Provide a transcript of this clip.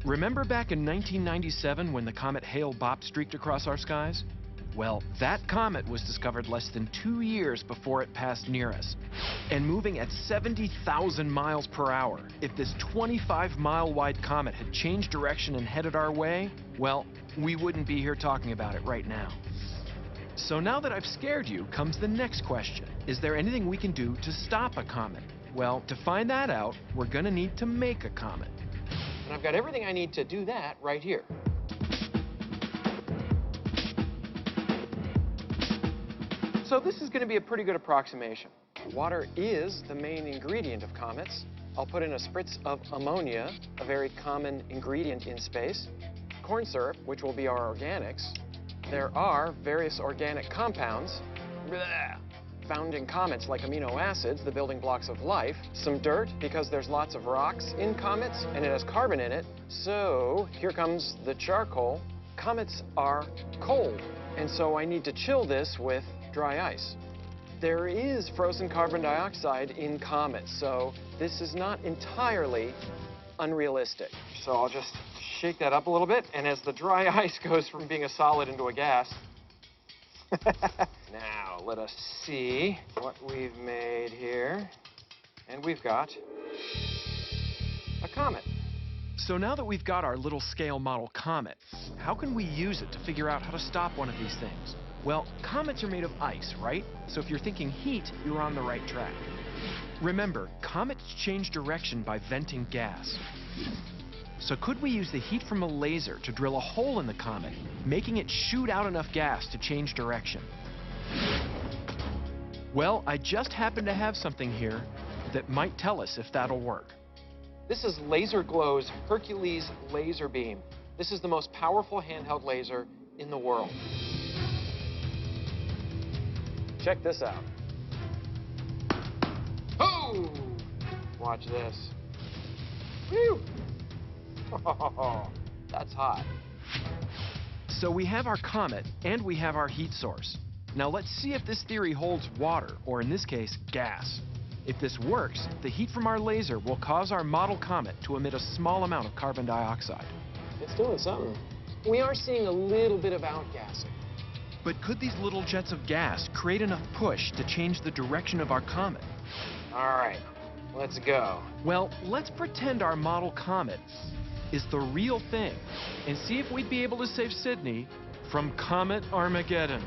Remember back in 1997 when the comet Hale-Bopp streaked across our skies? Well, that comet was discovered less than 2 years before it passed near us. And moving at 70,000 miles per hour, if this 25-mile wide comet had changed direction and headed our way, well, we wouldn't be here talking about it right now. So now that I've scared you, comes the next question. Is there anything we can do to stop a comet? Well, to find that out, we're gonna need to make a comet. And I've got everything I need to do that right here. So this is going to be a pretty good approximation. Water is the main ingredient of comets. I'll put in a spritz of ammonia, a very common ingredient in space, corn syrup, which will be our organics. There are various organic compounds found in comets like amino acids, the building blocks of life, some dirt because there's lots of rocks in comets and it has carbon in it. So here comes the charcoal. Comets are cold, and so I need to chill this with dry ice. There is frozen carbon dioxide in comets, so this is not entirely unrealistic. So I'll just shake that up a little bit, and as the dry ice goes from being a solid into a gas, now let us see what we've made here. And we've got a comet. So now that we've got our little scale model comet, how can we use it to figure out how to stop one of these things? Well, comets are made of ice, right? So if you're thinking heat, you're on the right track. Remember, comets change direction by venting gas. So could we use the heat from a laser to drill a hole in the comet, making it shoot out enough gas to change direction? Well, I just happen to have something here that might tell us if that'll work. This is Laser Glow's Hercules laser beam. This is the most powerful handheld laser in the world. Check this out. Oh! Watch this. Whew! Oh, that's hot. So we have our comet and we have our heat source. Now let's see if this theory holds water, or in this case, gas. If this works, the heat from our laser will cause our model comet to emit a small amount of carbon dioxide. It's doing something. We are seeing a little bit of outgassing. But could these little jets of gas create enough push to change the direction of our comet? All right, let's go. Well, let's pretend our model comet is the real thing and see if we'd be able to save Sydney from Comet Armageddon.